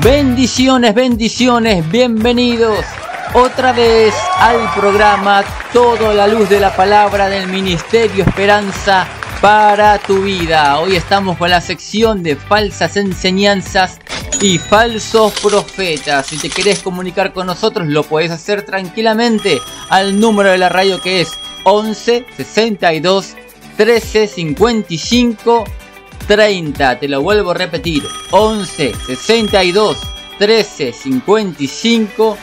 Bendiciones, bendiciones, bienvenidos otra vez al programa Todo a la Luz de la Palabra del Ministerio Esperanza para tu Vida. Hoy estamos con la sección de falsas enseñanzas y falsos profetas. Si te querés comunicar con nosotros lo podés hacer tranquilamente al número de la radio que es 11 62 13 55 30. Te lo vuelvo a repetir, 11 62 13 55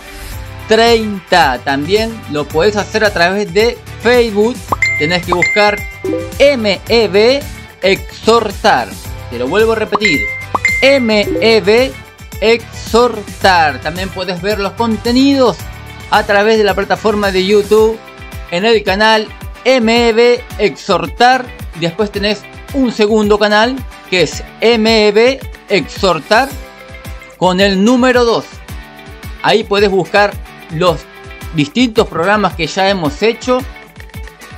30. También lo podés hacer a través de Facebook. Tenés que buscar MEB Exhortar. Te lo vuelvo a repetir, MEB Exhortar. También puedes ver los contenidos a través de la plataforma de YouTube en el canal MEB Exhortar. Después tenés un segundo canal que es MEB Exhortar con el número 2. Ahí puedes buscar los distintos programas que ya hemos hecho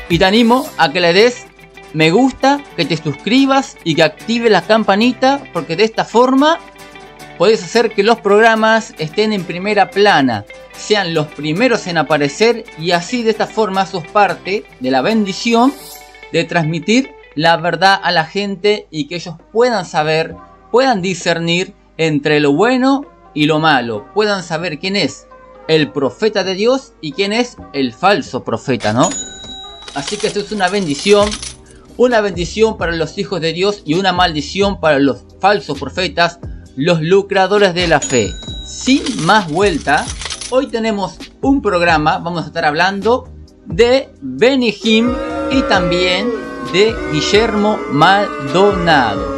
y te animo a que le des me gusta, que te suscribas y que actives la campanita, porque de esta forma puedes hacer que los programas estén en primera plana, sean los primeros en aparecer, y así de esta forma sos parte de la bendición de transmitir la verdad a la gente y que ellos puedan saber, puedan discernir entre lo bueno y lo malo, puedan saber quién es el profeta de Dios y quién es el falso profeta, ¿no? Así que esto es una bendición para los hijos de Dios y una maldición para los falsos profetas, los lucradores de la fe. Sin más vuelta, hoy tenemos un programa, vamos a estar hablando de Benny Hinn y también de Guillermo Maldonado.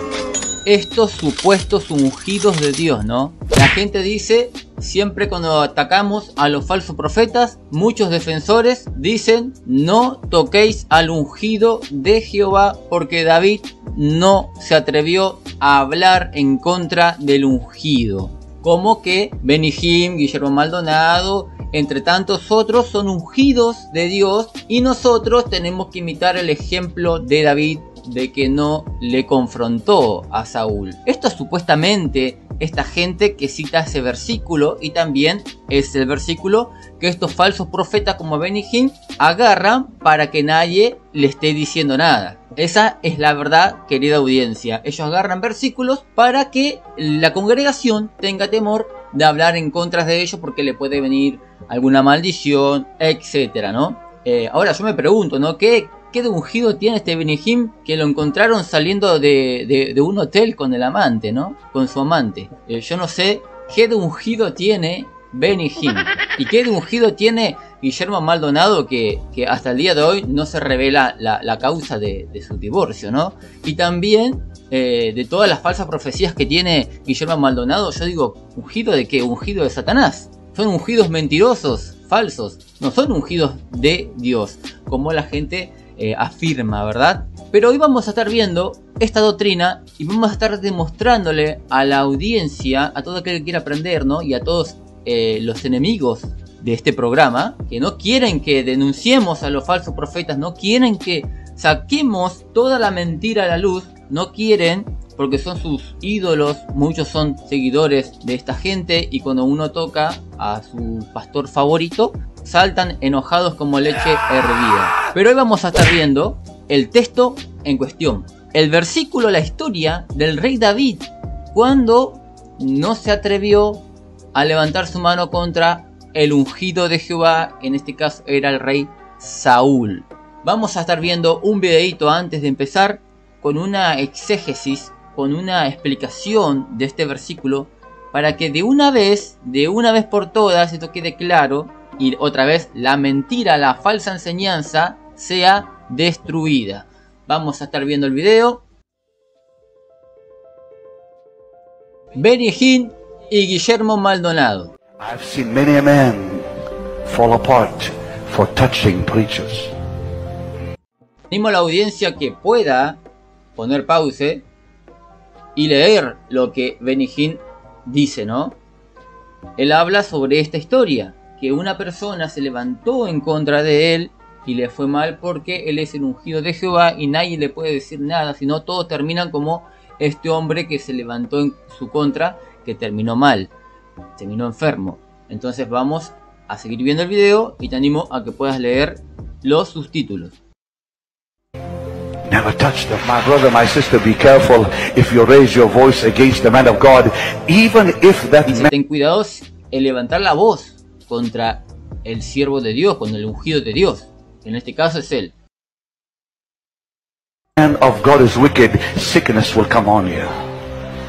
Estos supuestos ungidos de Dios, ¿no? La gente dice, siempre cuando atacamos a los falsos profetas, muchos defensores dicen, no toquéis al ungido de Jehová, porque David no se atrevió a hablar en contra del ungido. Como que Benny Hinn, Guillermo Maldonado, entre tantos otros, son ungidos de Dios y nosotros tenemos que imitar el ejemplo de David, de que no le confrontó a Saúl. Esto es supuestamente esta gente que cita ese versículo, y también es el versículo que estos falsos profetas como Benny Hinn agarran para que nadie le esté diciendo nada. Esa es la verdad, querida audiencia. Ellos agarran versículos para que la congregación tenga temor de hablar en contra de ellos, porque le puede venir alguna maldición, etcétera, ¿no? Ahora yo me pregunto, ¿no? ¿Qué de ungido tiene este Benny Hinn, que lo encontraron saliendo de un hotel con el amante, ¿no? Con su amante. Yo no sé qué de ungido tiene Benny Hinn y qué de ungido tiene Guillermo Maldonado, que hasta el día de hoy no se revela la causa de su divorcio, ¿no? Y también de todas las falsas profecías que tiene Guillermo Maldonado, yo digo, ¿ungido de qué? ¿Ungido de Satanás? Son ungidos mentirosos, falsos, no son ungidos de Dios, como la gente afirma, ¿verdad? Pero hoy vamos a estar viendo esta doctrina y vamos a estar demostrándole a la audiencia, a todo aquel que quiera aprender, ¿no? Y a todos los enemigos de este programa, que no quieren que denunciemos a los falsos profetas, no quieren que saquemos toda la mentira a la luz, no quieren, porque son sus ídolos, muchos son seguidores de esta gente, y cuando uno toca a su pastor favorito, saltan enojados como leche hervida. Pero hoy vamos a estar viendo el texto en cuestión, el versículo, la historia del rey David, cuando no se atrevió a levantar su mano contra el ungido de Jehová, en este caso era el rey Saúl. Vamos a estar viendo un videito antes de empezar con una exégesis, con una explicación de este versículo, para que de una vez por todas esto quede claro, y otra vez la mentira, la falsa enseñanza sea destruida. Vamos a estar viendo el video. Benny Hinn y Guillermo Maldonado. I've seen many a man fall apart for touching preachers. Animo a la audiencia que pueda poner pause y leer lo que Benny Hinn dice, ¿no? Él habla sobre esta historia, que una persona se levantó en contra de él y le fue mal porque él es el ungido de Jehová y nadie le puede decir nada, sino todos terminan como este hombre que se levantó en su contra, que terminó mal. terminó enfermo. Entonces vamos a seguir viendo el video y te animo a que puedas leer los subtítulos. Never touch them. My brother, my sister, be careful if you raise your voice against the man of God, even if that Dice, ten cuidado en levantar la voz contra el siervo de Dios, con el ungido de Dios. En este caso es él. man of God is wicked, sickness will come on you.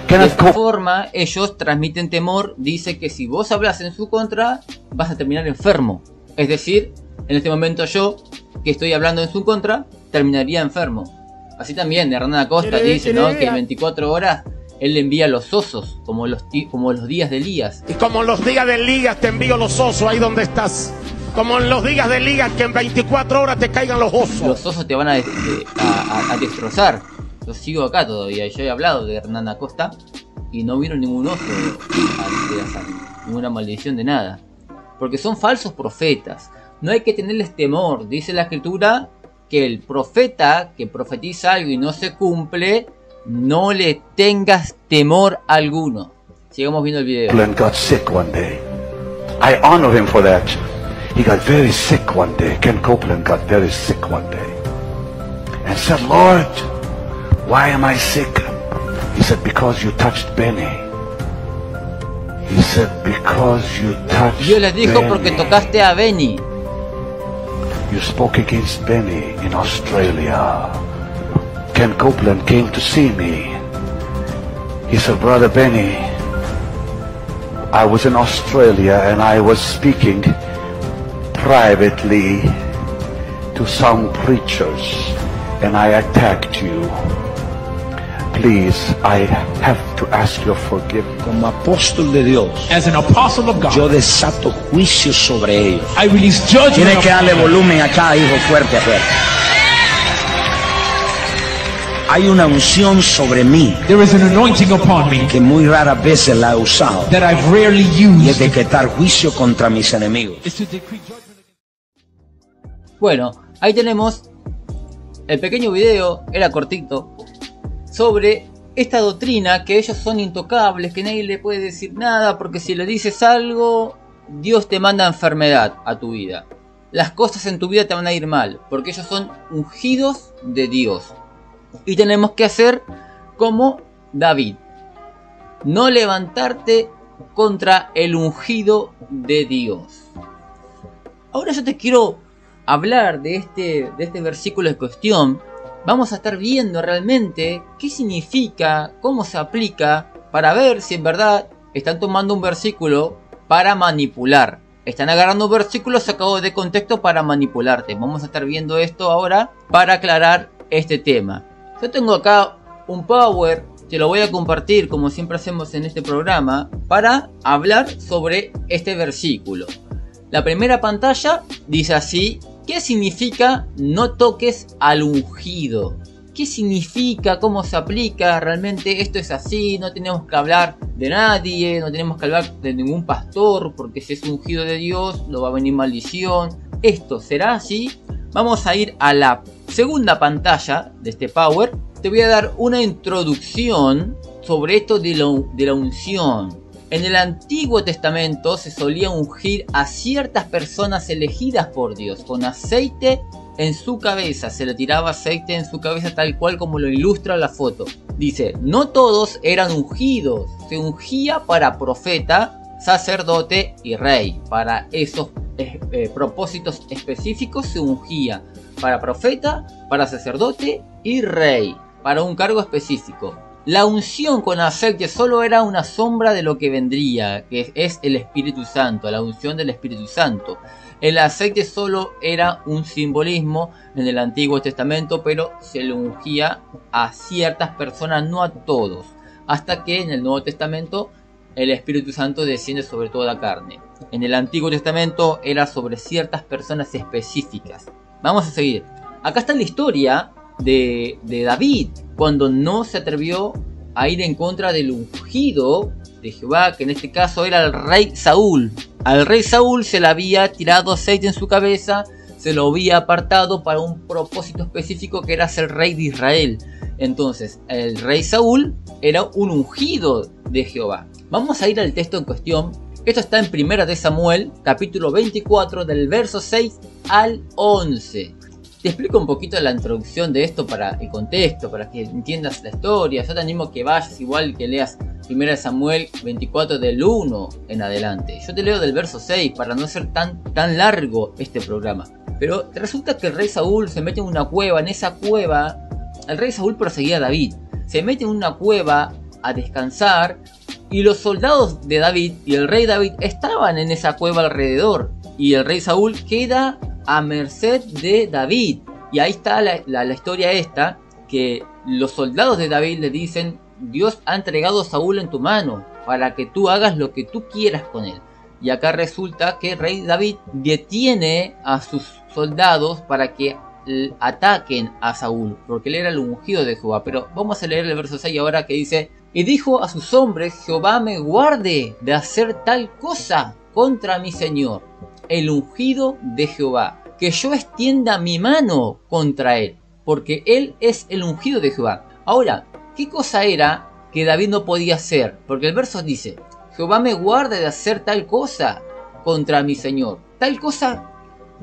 De esta forma, ellos transmiten temor. Dice que si vos hablas en su contra, vas a terminar enfermo. Es decir, en este momento yo, que estoy hablando en su contra, terminaría enfermo. Así también Hernán Acosta dice, ¿no?, que en 24 horas él le envía los osos, como los días de Elías. Y como en los días de Elías te envío los osos ahí donde estás. Como en los días de Elías que en 24 horas te caigan los osos. Los osos te van a destrozar. Yo sigo acá todavía. Yo he hablado de Hernán Acosta y no vieron ningún oso ninguna maldición de nada. Porque son falsos profetas. No hay que tenerles temor. Dice la escritura que el profeta que profetiza algo y no se cumple, no le tengas temor alguno. Sigamos viendo el video. Copeland got sick one day. I honor him for that. He got very sick one day. Ken Copeland got very sick one day. And said, Lord, why am I sick? He said, because you touched Benny. He said, because you touched Dios les dijo, porque Benny. tocaste a Benny. You spoke against Benny in Australia. Ken Copeland came to see me. He said, Brother Benny, I was in Australia and I was speaking privately to some preachers and I attacked you. Please, I have to ask your forgiveness. Como apóstol de Dios, As an apostle of God, yo desato juicio sobre ellos. I release judgment. Tienes que darle volumen acá, hijo, fuerte, fuerte. Hay una unción sobre mí There is an anointing upon me que muy raras veces la he usado. that I've rarely Y es used. decretar juicio contra mis enemigos. Is to decree judgment. Bueno, ahí tenemos el pequeño video, era cortito, sobre esta doctrina que ellos son intocables, que nadie le puede decir nada, porque si le dices algo, Dios te manda enfermedad a tu vida. Las cosas en tu vida te van a ir mal, porque ellos son ungidos de Dios. Y tenemos que hacer como David, no levantarte contra el ungido de Dios. Ahora yo te quiero hablar de este versículo en cuestión. Vamos a estar viendo realmente qué significa, cómo se aplica, para ver si en verdad están tomando un versículo para manipular. Están agarrando un versículo sacado de contexto para manipularte. Vamos a estar viendo esto ahora para aclarar este tema. Yo tengo acá un power, te lo voy a compartir como siempre hacemos en este programa, para hablar sobre este versículo. La primera pantalla dice así: ¿qué significa no toques al ungido? ¿Qué significa? ¿Cómo se aplica? Realmente esto es así, no tenemos que hablar de nadie, no tenemos que hablar de ningún pastor, porque si es ungido de Dios, no va a venir maldición. ¿Esto será así? Vamos a ir a la segunda pantalla de este Power. Te voy a dar una introducción sobre esto de la unción. En el Antiguo Testamento se solía ungir a ciertas personas elegidas por Dios con aceite en su cabeza. Se le tiraba aceite en su cabeza tal cual como lo ilustra la foto. Dice, no todos eran ungidos. Se ungía para profeta, sacerdote y rey. Para esos propósitos específicos se ungía. Para profeta, para sacerdote y rey. Para un cargo específico. La unción con aceite solo era una sombra de lo que vendría, que es el Espíritu Santo, la unción del Espíritu Santo. El aceite solo era un simbolismo en el Antiguo Testamento, pero se le ungía a ciertas personas, no a todos. Hasta que en el Nuevo Testamento el Espíritu Santo desciende sobre toda carne. En el Antiguo Testamento era sobre ciertas personas específicas. Vamos a seguir. Acá está la historia de David, cuando no se atrevió a ir en contra del ungido de Jehová, que en este caso era el rey Saúl. Al rey Saúl se le había tirado aceite en su cabeza, se lo había apartado para un propósito específico, que era ser rey de Israel. Entonces, el rey Saúl era un ungido de Jehová. Vamos a ir al texto en cuestión. Esto está en 1 de Samuel, capítulo 24, del verso 6 al 11. Te explico un poquito la introducción de esto para el contexto, para que entiendas la historia. Yo te animo a que vayas igual que leas 1 de Samuel 24 del 1 en adelante. Yo te leo del verso 6 para no ser tan largo este programa. Pero resulta que el rey Saúl se mete en una cueva. En esa cueva, el rey Saúl perseguía a David. Se mete en una cueva a descansar y los soldados de David y el rey David estaban en esa cueva alrededor. Y el rey Saúl queda a merced de David. Y ahí está la historia esta, que los soldados de David le dicen: Dios ha entregado a Saúl en tu mano para que tú hagas lo que tú quieras con él. Y acá resulta que el rey David detiene a sus soldados para que ataquen a Saúl, porque él era el ungido de Jehová. Pero vamos a leer el verso 6 ahora, que dice: y dijo a sus hombres: Jehová me guarde de hacer tal cosa contra mi señor, el ungido de Jehová, que yo extienda mi mano contra él, porque él es el ungido de Jehová. Ahora, ¿qué cosa era que David no podía hacer? Porque el verso dice: Jehová me guarde de hacer tal cosa contra mi señor. Tal cosa,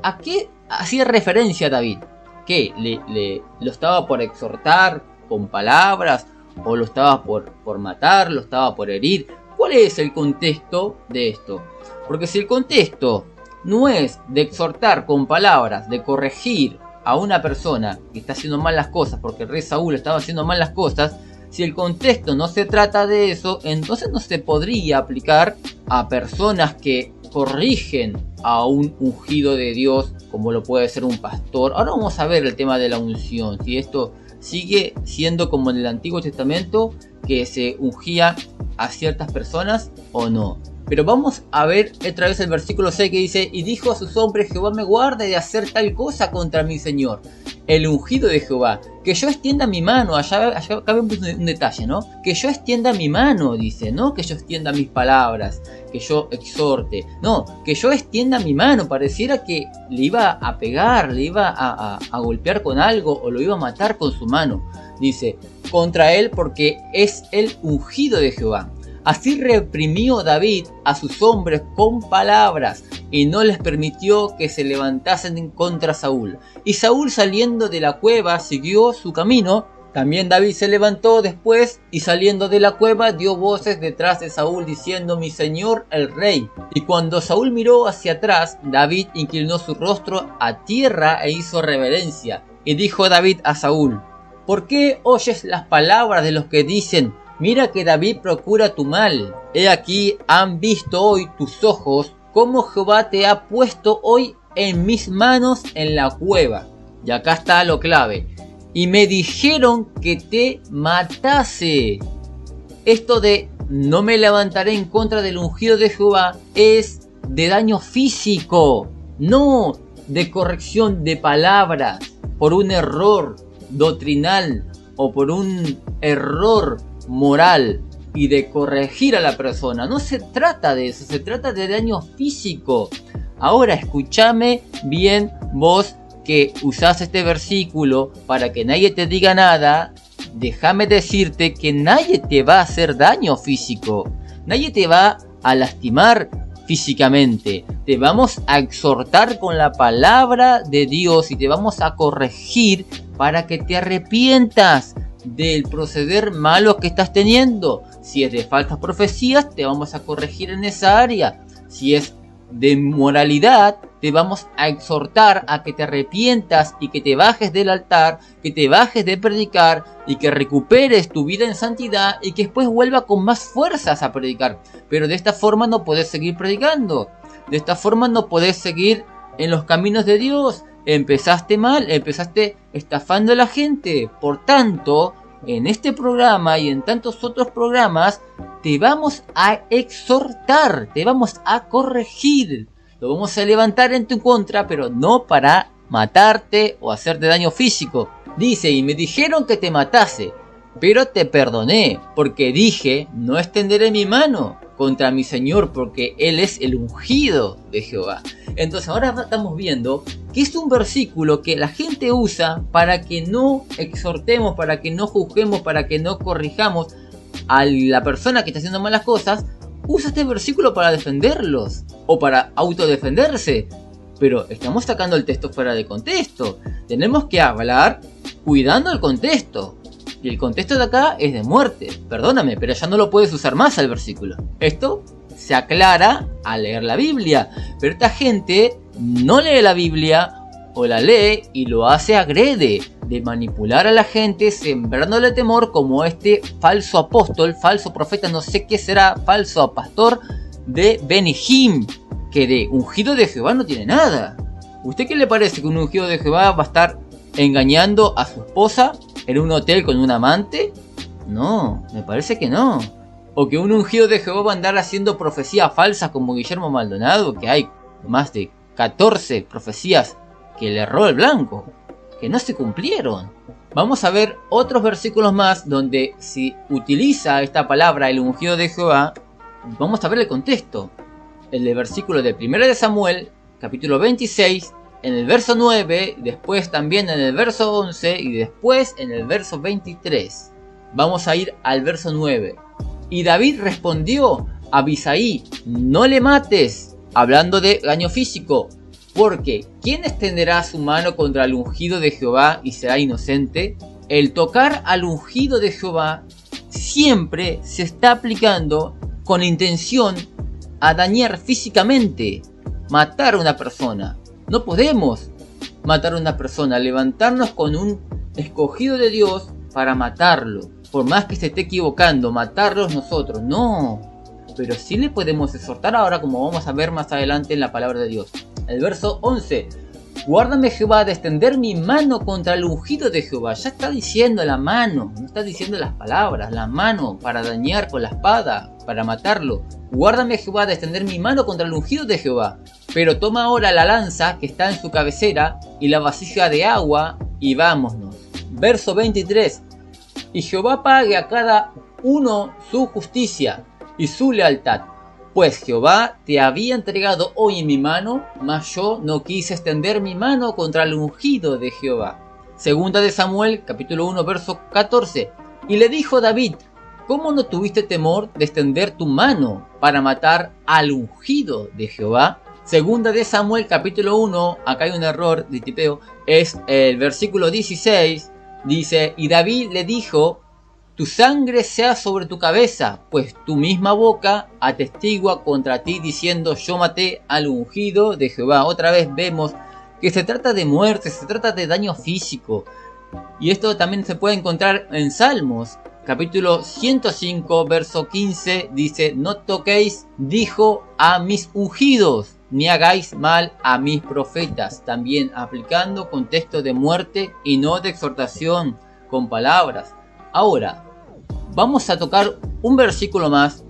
¿a qué hacía referencia David? ¿Qué? ¿Lo estaba por exhortar con palabras? ¿O lo estaba por matar? ¿Lo estaba por herir? ¿Cuál es el contexto de esto? Porque si el contexto no es de exhortar con palabras, de corregir a una persona que está haciendo mal las cosas, porque el rey Saúl estaba haciendo mal las cosas, si el contexto no se trata de eso, entonces no se podría aplicar a personas que corrigen a un ungido de Dios, como lo puede ser un pastor. Ahora vamos a ver el tema de la unción, si esto sigue siendo como en el Antiguo Testamento, que se ungía a ciertas personas o no. Pero vamos a ver otra vez el versículo 6, que dice: y dijo a sus hombres: Jehová me guarde de hacer tal cosa contra mi señor, el ungido de Jehová, que yo extienda mi mano. Allá cabe un detalle, ¿no? Que yo extienda mi mano, dice, no que yo extienda mis palabras, que yo exhorte, no, que yo extienda mi mano. Pareciera que le iba a pegar, le iba a golpear con algo, o lo iba a matar con su mano. Dice: contra él, porque es el ungido de Jehová. Así reprimió David a sus hombres con palabras, y no les permitió que se levantasen en contra Saúl. Y Saúl, saliendo de la cueva, siguió su camino. También David se levantó después, y saliendo de la cueva dio voces detrás de Saúl, diciendo: mi señor el rey. Y cuando Saúl miró hacia atrás, David inclinó su rostro a tierra e hizo reverencia. Y dijo David a Saúl: ¿por qué oyes las palabras de los que dicen: mira que David procura tu mal? He aquí, han visto hoy tus ojos cómo Jehová te ha puesto hoy en mis manos en la cueva. Y acá está lo clave: y me dijeron que te matase. Esto de no me levantaré en contra del ungido de Jehová es de daño físico, no de corrección de palabras por un error doctrinal o por un error moral y de corregir a la persona. No se trata de eso, se trata de daño físico. Ahora escúchame bien, vos que usás este versículo para que nadie te diga nada. Déjame decirte que nadie te va a hacer daño físico, nadie te va a lastimar físicamente. Te vamos a exhortar con la palabra de Dios y te vamos a corregir para que te arrepientas del proceder malo que estás teniendo. Si es de falsas profecías, te vamos a corregir en esa área. Si es de moralidad, te vamos a exhortar a que te arrepientas y que te bajes del altar, que te bajes de predicar y que recuperes tu vida en santidad y que después vuelva con más fuerzas a predicar. Pero de esta forma no podés seguir predicando, de esta forma no podés seguir en los caminos de Dios. Empezaste mal, empezaste estafando a la gente. Por tanto, en este programa y en tantos otros programas, te vamos a exhortar, te vamos a corregir. Lo vamos a levantar en tu contra, pero no para matarte o hacerte daño físico. Dice: y me dijeron que te matase, pero te perdoné, porque dije: no extenderé mi mano contra mi señor, porque él es el ungido de Jehová. Entonces ahora estamos viendo que es un versículo que la gente usa para que no exhortemos, para que no juzguemos, para que no corrijamos a la persona que está haciendo malas cosas. Usa este versículo para defenderlos o para autodefenderse. Pero estamos sacando el texto fuera de contexto. Tenemos que hablar cuidando el contexto. Y el contexto de acá es de muerte. Perdóname, pero ya no lo puedes usar más al versículo. Esto se aclara al leer la Biblia. Pero esta gente no lee la Biblia o la lee y lo hace agrede. De manipular a la gente, sembrándole temor, como este falso apóstol, falso profeta, no sé qué será, falso pastor de Benihim, que de ungido de Jehová no tiene nada. ¿Usted qué le parece que un ungido de Jehová va a estar engañando a su esposa en un hotel con un amante? No, me parece que no. O que un ungido de Jehová va a andar haciendo profecías falsas como Guillermo Maldonado, que hay más de 14 profecías que le erró el blanco, que no se cumplieron. Vamos a ver otros versículos más donde si utiliza esta palabra el ungido de Jehová. Vamos a ver el contexto. El de versículo de 1 de Samuel, capítulo 26, en el verso 9, después también en el verso 11 y después en el verso 23. Vamos a ir al verso 9. Y David respondió a Abisai: no le mates, hablando de daño físico, porque ¿quién extenderá su mano contra el ungido de Jehová y será inocente? El tocar al ungido de Jehová siempre se está aplicando con intención a dañar físicamente, matar a una persona. No podemos matar a una persona, levantarnos con un escogido de Dios para matarlo. Por más que se esté equivocando, matarlos nosotros, no. Pero sí le podemos exhortar ahora, como vamos a ver más adelante en la palabra de Dios. El verso 11. Guárdame, Jehová, de extender mi mano contra el ungido de Jehová. Ya está diciendo la mano, no está diciendo las palabras. La mano para dañar con la espada, para matarlo. Guárdame, Jehová, de extender mi mano contra el ungido de Jehová. Pero toma ahora la lanza que está en su cabecera y la vasija de agua y vámonos. Verso 23. Y Jehová pague a cada uno su justicia y su lealtad. Pues Jehová te había entregado hoy en mi mano, mas yo no quise extender mi mano contra el ungido de Jehová. Segunda de Samuel, capítulo 1, verso 14. Y le dijo David: ¿cómo no tuviste temor de extender tu mano para matar al ungido de Jehová? Segunda de Samuel, capítulo 1, acá hay un error de tipeo, es el versículo 16, dice: y David le dijo: tu sangre sea sobre tu cabeza, pues tu misma boca atestigua contra ti diciendo: yo maté al ungido de Jehová. Otra vez vemos que se trata de muerte, se trata de daño físico. Y esto también se puede encontrar en Salmos, capítulo 105, verso 15, dice: no toquéis, dijo, a mis ungidos, ni hagáis mal a mis profetas. También aplicando contexto de muerte y no de exhortación con palabras. Ahora, vamos a tocar un versículo más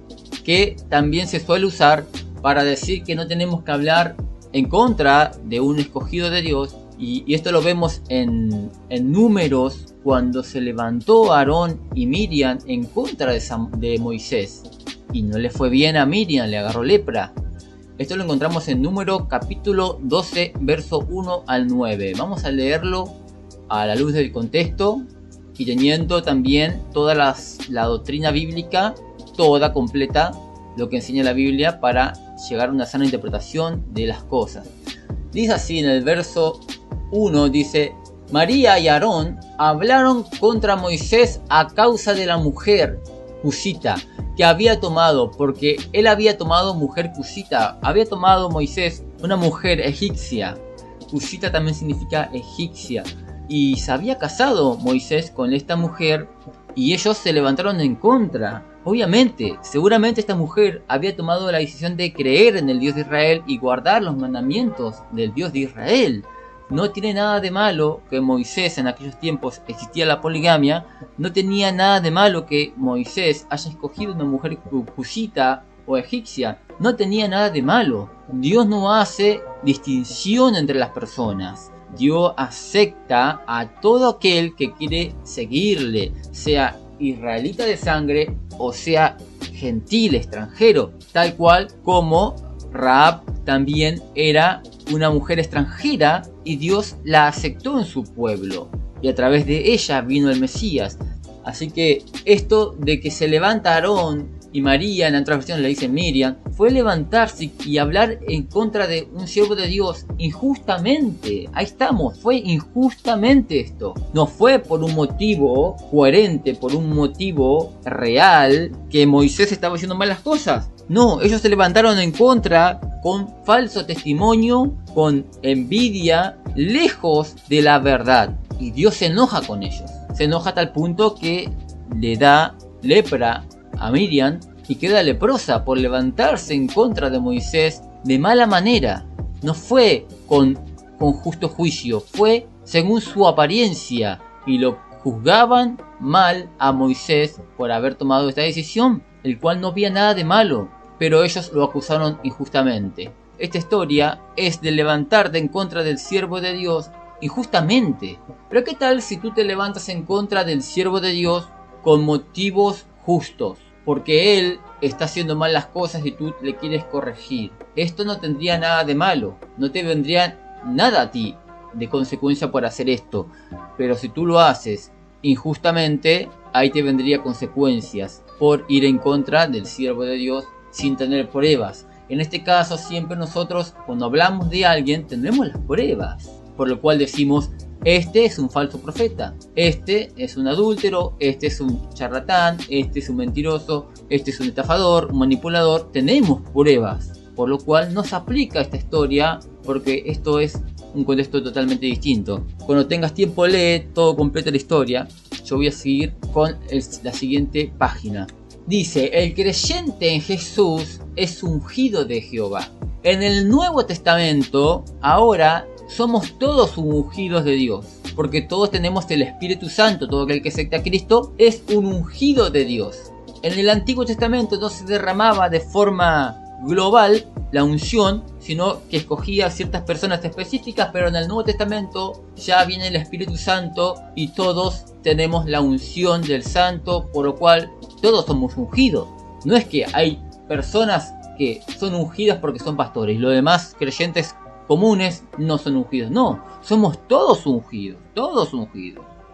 que también se suele usar para decir que no tenemos que hablar en contra de un escogido de Dios. Y esto lo vemos en Números, cuando se levantó Aarón y Miriam en contra de Moisés. Y no le fue bien a Miriam, le agarró lepra. Esto lo encontramos en Número capítulo 12, verso 1 al 9. Vamos a leerlo a la luz del contexto y teniendo también toda la doctrina bíblica, toda completa, lo que enseña la Biblia, para llegar a una sana interpretación de las cosas. Dice así en el verso 1, dice: María y Aarón hablaron contra Moisés a causa de la mujer cusita que había tomado, porque él había tomado mujer cusita. Había tomado Moisés una mujer egipcia. Cusita también significa egipcia. Y se había casado Moisés con esta mujer y ellos se levantaron en contra. Obviamente, seguramente esta mujer había tomado la decisión de creer en el Dios de Israel y guardar los mandamientos del Dios de Israel. No tiene nada de malo que Moisés, en aquellos tiempos existía la poligamia, no tenía nada de malo que Moisés haya escogido una mujer cusita o egipcia. No tenía nada de malo. Dios no hace distinción entre las personas. Dios acepta a todo aquel que quiere seguirle, sea israelita de sangre o sea gentil, extranjero, tal cual como Rahab también era una mujer extranjera y Dios la aceptó en su pueblo. Y a través de ella vino el Mesías. Así que esto de que se levanta Aarón y María, en otras versiones le dicen Miriam, fue levantarse y hablar en contra de un siervo de Dios injustamente. Ahí estamos, fue injustamente esto. No fue por un motivo coherente, por un motivo real que Moisés estaba haciendo malas cosas. No, ellos se levantaron en contra con falso testimonio, con envidia, lejos de la verdad. Y Dios se enoja con ellos. Se enoja a tal punto que le da lepra a Miriam y queda leprosa por levantarse en contra de Moisés de mala manera. No fue con justo juicio, fue según su apariencia, y lo juzgaban mal a Moisés por haber tomado esta decisión, el cual no había nada de malo, pero ellos lo acusaron injustamente. Esta historia es de levantarte en contra del siervo de Dios injustamente. Pero ¿qué tal si tú te levantas en contra del siervo de Dios con motivos justos? Porque él está haciendo mal las cosas y tú le quieres corregir. Esto no tendría nada de malo. No te vendría nada a ti de consecuencia por hacer esto. Pero si tú lo haces injustamente, ahí te vendría consecuencias por ir en contra del siervo de Dios sin tener pruebas. En este caso, siempre nosotros, cuando hablamos de alguien, tendremos las pruebas. Por lo cual decimos, este es un falso profeta, este es un adúltero, este es un charlatán, este es un mentiroso, este es un estafador, un manipulador. Tenemos pruebas, por lo cual no se aplica esta historia, porque esto es un contexto totalmente distinto. Cuando tengas tiempo, lee todo completo la historia. Yo voy a seguir con la siguiente página. Dice, el creyente en Jesús es ungido de Jehová. En el Nuevo Testamento, ahora somos todos ungidos de Dios, porque todos tenemos el Espíritu Santo. Todo aquel que acepta a Cristo es un ungido de Dios. En el Antiguo Testamento no se derramaba de forma global la unción, sino que escogía a ciertas personas específicas, pero en el Nuevo Testamento ya viene el Espíritu Santo y todos tenemos la unción del Santo, por lo cual todos somos ungidos. No es que hay personas que son ungidas porque son pastores y los demás creyentes comunes no son ungidos. No, somos todos ungidos,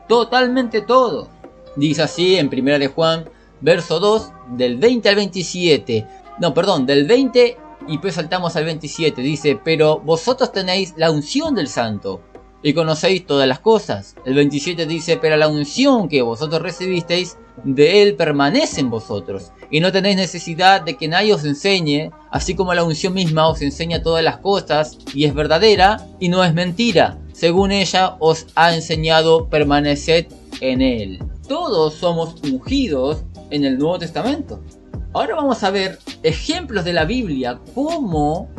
totalmente todos. Dice así en 1 de Juan, verso 2, del 20 al 27. No, perdón, del 20 y pues saltamos al 27. Dice, pero vosotros tenéis la unción del Santo y conocéis todas las cosas. El 27 dice, pero la unción que vosotros recibisteis de él permanece en vosotros, y no tenéis necesidad de que nadie os enseñe, así como la unción misma os enseña todas las cosas, y es verdadera y no es mentira. Según ella os ha enseñado, permaneced en él. Todos somos ungidos en el Nuevo Testamento. Ahora vamos a ver ejemplos de la Biblia, como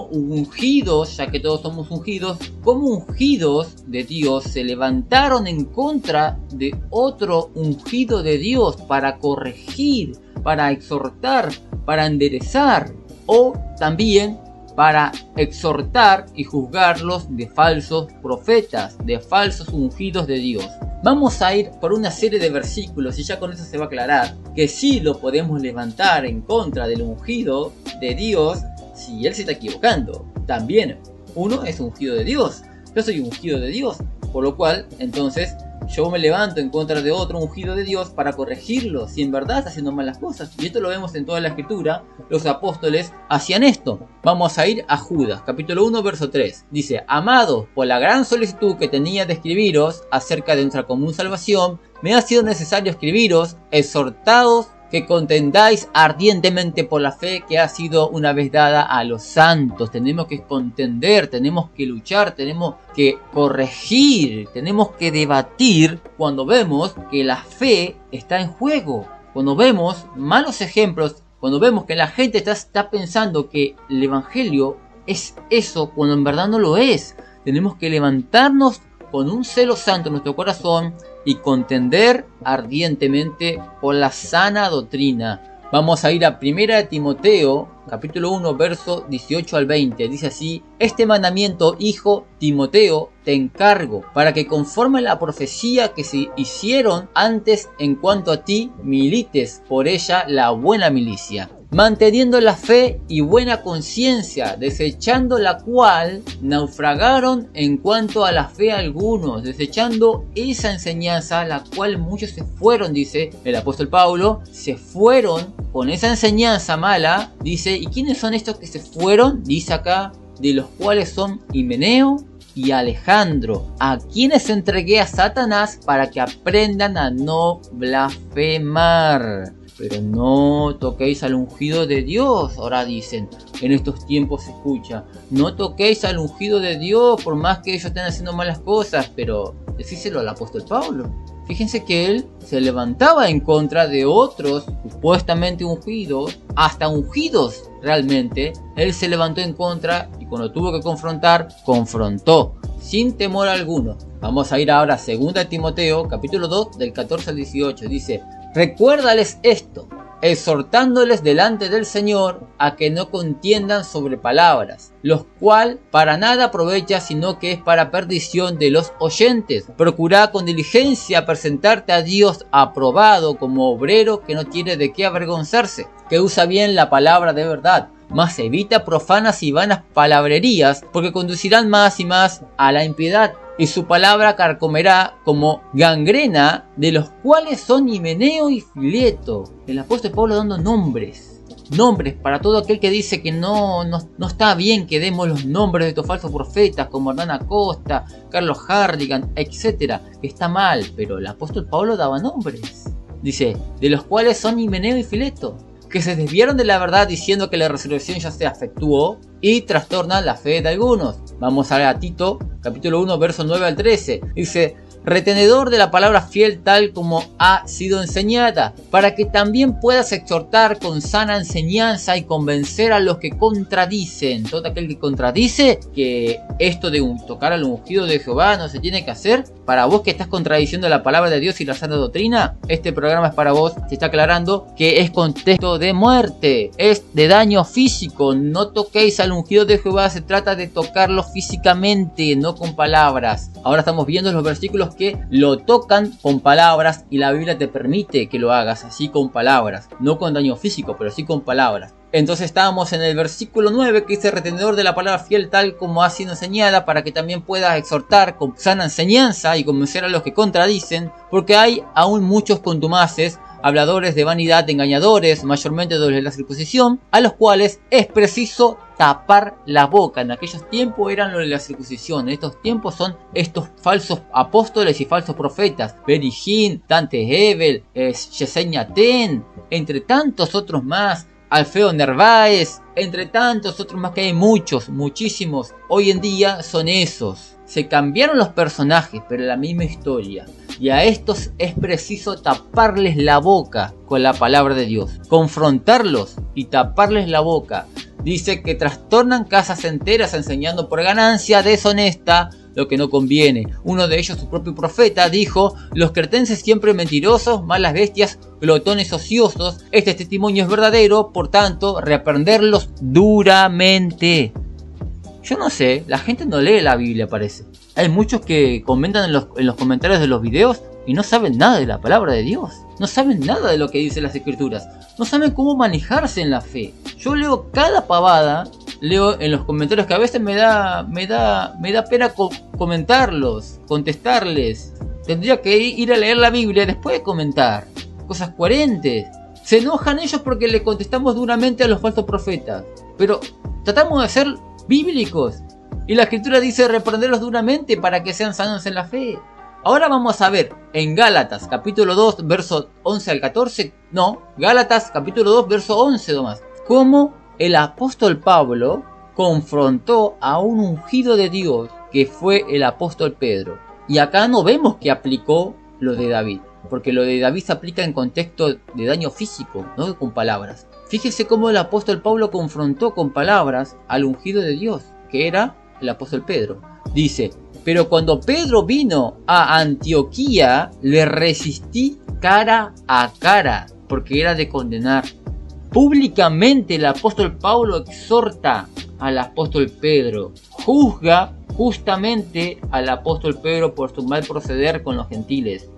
ungidos, ya que todos somos ungidos, como ungidos de Dios se levantaron en contra de otro ungido de Dios para corregir, para exhortar, para enderezar, o también para exhortar y juzgarlos de falsos profetas, de falsos ungidos de Dios. Vamos a ir por una serie de versículos y ya con eso se va a aclarar que sí lo podemos levantar en contra del ungido de Dios si él se está equivocando. También uno es ungido de Dios, yo soy ungido de Dios, por lo cual entonces yo me levanto en contra de otro ungido de Dios para corregirlo si en verdad está haciendo malas cosas. Y esto lo vemos en toda la escritura. Los apóstoles hacían esto. Vamos a ir a Judas, capítulo 1, verso 3. Dice, amados, por la gran solicitud que tenía de escribiros acerca de nuestra común salvación, me ha sido necesario escribiros, exhortados que contendáis ardientemente por la fe que ha sido una vez dada a los santos. Tenemos que contender, tenemos que luchar, tenemos que corregir, tenemos que debatir cuando vemos que la fe está en juego. Cuando vemos malos ejemplos, cuando vemos que la gente está pensando que el evangelio es eso, cuando en verdad no lo es. Tenemos que levantarnos con un celo santo en nuestro corazón y contender ardientemente por la sana doctrina. Vamos a ir a 1 Timoteo, capítulo 1, verso 18 al 20. Dice así, este mandamiento, hijo Timoteo, te encargo, para que conforme a la profecía que se hicieron antes en cuanto a ti, milites por ella la buena milicia. manteniendo la fe y buena conciencia, desechando la cual naufragaron en cuanto a la fe algunos, desechando esa enseñanza, la cual muchos se fueron, dice el apóstol Pablo, se fueron con esa enseñanza mala, dice, ¿y quiénes son estos que se fueron? Dice acá, de los cuales son Himeneo y Alejandro, a quienes entregué a Satanás para que aprendan a no blasfemar. Pero no toquéis al ungido de Dios, ahora dicen, en estos tiempos se escucha, no toquéis al ungido de Dios por más que ellos estén haciendo malas cosas, pero decíselo al apóstol Pablo. Fíjense que él se levantaba en contra de otros supuestamente ungidos, hasta ungidos realmente, él se levantó en contra y cuando tuvo que confrontar, confrontó, sin temor alguno. Vamos a ir ahora a 2 Timoteo, capítulo 2, del 14 al 18, dice, recuérdales esto, exhortándoles delante del Señor a que no contiendan sobre palabras, los cual para nada aprovecha, sino que es para perdición de los oyentes. Procura con diligencia presentarte a Dios aprobado como obrero que no tiene de qué avergonzarse, que usa bien la palabra de verdad, mas evita profanas y vanas palabrerías, porque conducirán más y más a la impiedad. Y su palabra carcomerá como gangrena, de los cuales son Himeneo y Fileto. El apóstol Pablo dando nombres para todo aquel que dice que no está bien que demos los nombres de estos falsos profetas como Hernán Acosta, Carlos Hardigan, etc. Que está mal, pero el apóstol Pablo daba nombres. Dice, de los cuales son Himeneo y Fileto, que se desviaron de la verdad diciendo que la resurrección ya se efectuó y trastornan la fe de algunos. Vamos a ver a Tito, capítulo 1, versos 9 al 13. Dice, retenedor de la palabra fiel tal como ha sido enseñada, para que también puedas exhortar con sana enseñanza y convencer a los que contradicen. Todo aquel que contradice que esto de tocar al ungido de Jehová no se tiene que hacer, para vos que estás contradiciendo la palabra de Dios y la sana doctrina, este programa es para vos. Se está aclarando que es contexto de muerte, es de daño físico. No toquéis al ungido de Jehová, se trata de tocarlo físicamente, no con palabras. Ahora estamos viendo los versículos que lo tocan con palabras y la Biblia te permite que lo hagas así con palabras, no con daño físico, pero sí con palabras. Entonces estábamos en el versículo 9 que dice, retenedor de la palabra fiel tal como ha sido enseñada, para que también puedas exhortar con sana enseñanza y convencer a los que contradicen, porque hay aún muchos contumaces, habladores de vanidad, engañadores, mayormente de la circuncisión, a los cuales es preciso tapar la boca. En aquellos tiempos eran los de la circuncisión, en estos tiempos son estos falsos apóstoles y falsos profetas, Berijín, Dante Hebel, Yesenia Ten, entre tantos otros más, Alfeo Nerváez, entre tantos otros más que hay muchos, muchísimos. Hoy en día son esos. Se cambiaron los personajes, pero la misma historia. Y a estos es preciso taparles la boca con la palabra de Dios. Confrontarlos y taparles la boca. Dice que trastornan casas enteras enseñando por ganancia deshonesta lo que no conviene. Uno de ellos, su propio profeta, dijo: los cretenses siempre mentirosos, malas bestias, glotones ociosos. Este testimonio es verdadero, por tanto, reprenderlos duramente. Yo no sé, la gente no lee la Biblia, parece. Hay muchos que comentan en los comentarios de los videos y no saben nada de la palabra de Dios. No saben nada de lo que dicen las escrituras. No saben cómo manejarse en la fe. Yo leo cada pavada, leo en los comentarios que a veces me da pena comentarlos, contestarles. Tendría que ir a leer la Biblia después de comentar. Cosas coherentes. Se enojan ellos porque le contestamos duramente a los falsos profetas. Pero tratamos de ser bíblicos. Y la escritura dice reprenderlos duramente para que sean sanos en la fe. Ahora vamos a ver en Gálatas capítulo 2 verso 11 al 14. No, Gálatas capítulo 2 verso 11 nomás. Cómo el apóstol Pablo confrontó a un ungido de Dios que fue el apóstol Pedro. Y acá no vemos que aplicó lo de David. Porque lo de David se aplica en contexto de daño físico, no con palabras. Fíjese cómo el apóstol Pablo confrontó con palabras al ungido de Dios, que era el apóstol Pedro. Dice: pero cuando Pedro vino a Antioquía, le resistí cara a cara, porque era de condenar. Públicamente el apóstol Pablo exhorta al apóstol Pedro, juzga justamente al apóstol Pedro por su mal proceder con los gentiles.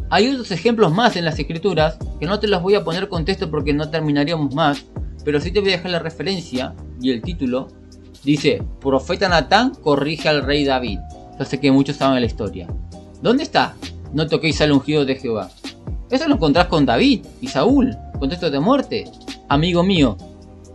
Hay otros ejemplos más en las escrituras que no te los voy a poner con texto porque no terminaríamos más, pero sí te voy a dejar la referencia y el título. Dice: profeta Natán corrige al rey David. Yo sé que muchos saben la historia. ¿Dónde está? No toquéis al ungido de Jehová. Eso lo encontrás con David y Saúl, contexto de muerte, amigo mío.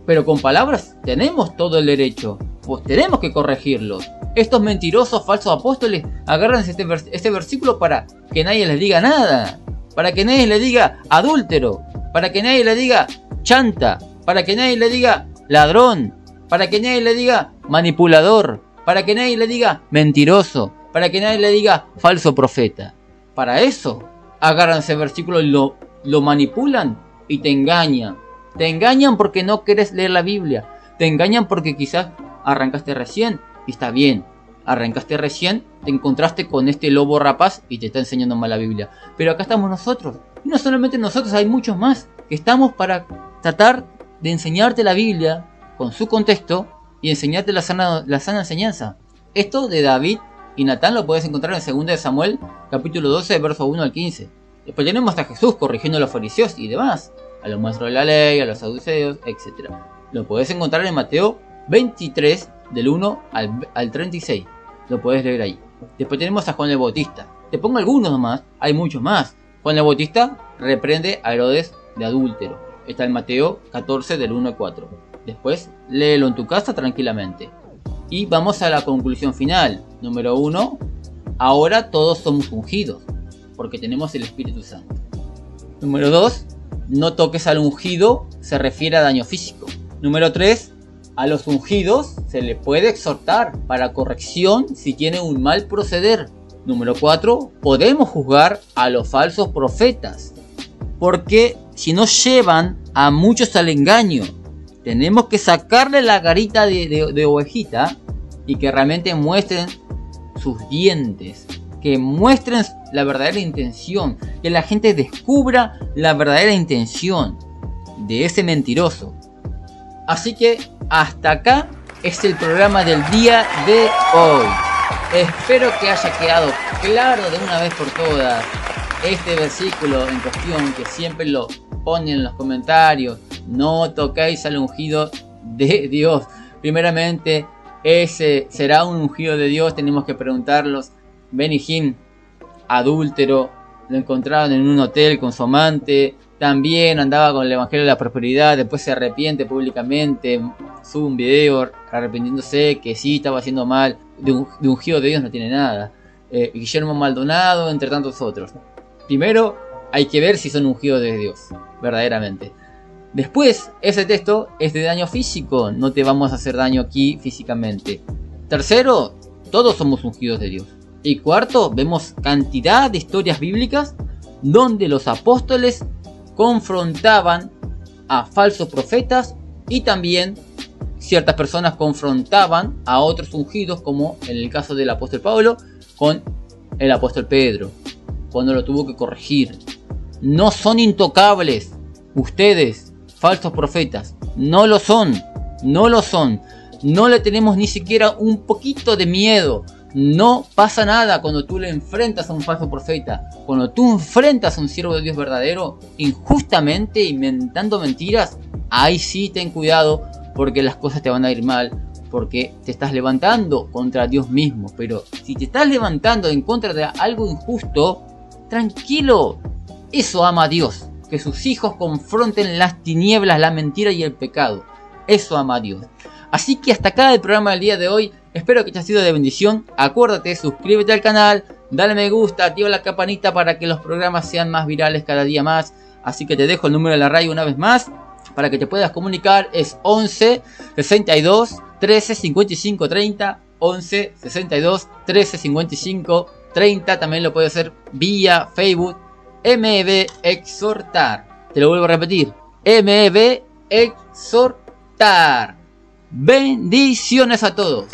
Pero con palabras tenemos todo el derecho, pues tenemos que corregirlos. Estos mentirosos falsos apóstoles agarran este versículo para que nadie les diga nada, para que nadie le diga adúltero, para que nadie le diga chanta, para que nadie le diga ladrón, para que nadie le diga manipulador, para que nadie le diga mentiroso, para que nadie le diga falso profeta. Para eso agarran ese versículo y lo manipulan y te engañan. Te engañan porque no querés leer la Biblia. Te engañan porque quizás arrancaste recién. Y está bien, arrancaste recién, te encontraste con este lobo rapaz y te está enseñando mal la Biblia. Pero acá estamos nosotros. Y no solamente nosotros, hay muchos más que estamos para tratar de enseñarte la Biblia con su contexto y enseñarte la sana enseñanza. Esto de David y Natán lo puedes encontrar en 2 de Samuel, capítulo 12, verso 1 al 15. Después tenemos a Jesús corrigiendo a los fariseos y demás, a los maestros de la ley, a los saduceos, etc. Lo puedes encontrar en Mateo 23, del 1 al 36. Lo puedes leer ahí. Después tenemos a Juan el Bautista. Te pongo algunos nomás, hay muchos más. Juan el Bautista reprende a Herodes de adúltero. Está en Mateo 14, del 1 al 4. Después léelo en tu casa tranquilamente. Y vamos a la conclusión final. Número 1. Ahora todos somos ungidos, porque tenemos el Espíritu Santo. Número 2. No toques al ungido, se refiere a daño físico. Número 3. A los ungidos se les puede exhortar para corrección si tienen un mal proceder. Número 4. Podemos juzgar a los falsos profetas, porque si no llevan a muchos al engaño. Tenemos que sacarle la garita de ovejita y que realmente muestren sus dientes, que muestren la verdadera intención, que la gente descubra la verdadera intención de ese mentiroso. Así que hasta acá es el programa del día de hoy. Espero que haya quedado claro de una vez por todas este versículo en cuestión, que siempre lo ponen en los comentarios. No toquéis al ungido de Dios. Primeramente, ese será un ungido de Dios. Tenemos que preguntarlos. Benny Hinn, adúltero, lo encontraron en un hotel con su amante. También andaba con el evangelio de la prosperidad. Después se arrepiente públicamente, sube un video arrepintiéndose que sí estaba haciendo mal. De ungido de Dios no tiene nada. Guillermo Maldonado, entre tantos otros. Primero hay que ver si son ungidos de Dios, verdaderamente. Después, ese texto es de daño físico, no te vamos a hacer daño aquí físicamente. Tercero, todos somos ungidos de Dios. Y cuarto, vemos cantidad de historias bíblicas donde los apóstoles confrontaban a falsos profetas y también ciertas personas confrontaban a otros ungidos, como en el caso del apóstol Pablo con el apóstol Pedro, cuando lo tuvo que corregir. No son intocables ustedes, falsos profetas. No lo son. No lo son. No le tenemos ni siquiera un poquito de miedo. No pasa nada cuando tú le enfrentas a un falso profeta. Cuando tú enfrentas a un siervo de Dios verdadero injustamente, inventando mentiras, ahí sí ten cuidado, porque las cosas te van a ir mal, porque te estás levantando contra Dios mismo. Pero si te estás levantando en contra de algo injusto, tranquilo, eso ama a Dios. Que sus hijos confronten las tinieblas, la mentira y el pecado. Eso ama a Dios. Así que hasta acá el programa del día de hoy. Espero que te haya sido de bendición. Acuérdate, suscríbete al canal, dale me gusta, activa la campanita para que los programas sean más virales cada día más. Así que te dejo el número de la radio una vez más para que te puedas comunicar. Es 11 62 13 55 30. 11 62 13 55 30. También lo puedes hacer vía Facebook. MEB Exhortar. Te lo vuelvo a repetir. MEB Exhortar. Bendiciones a todos.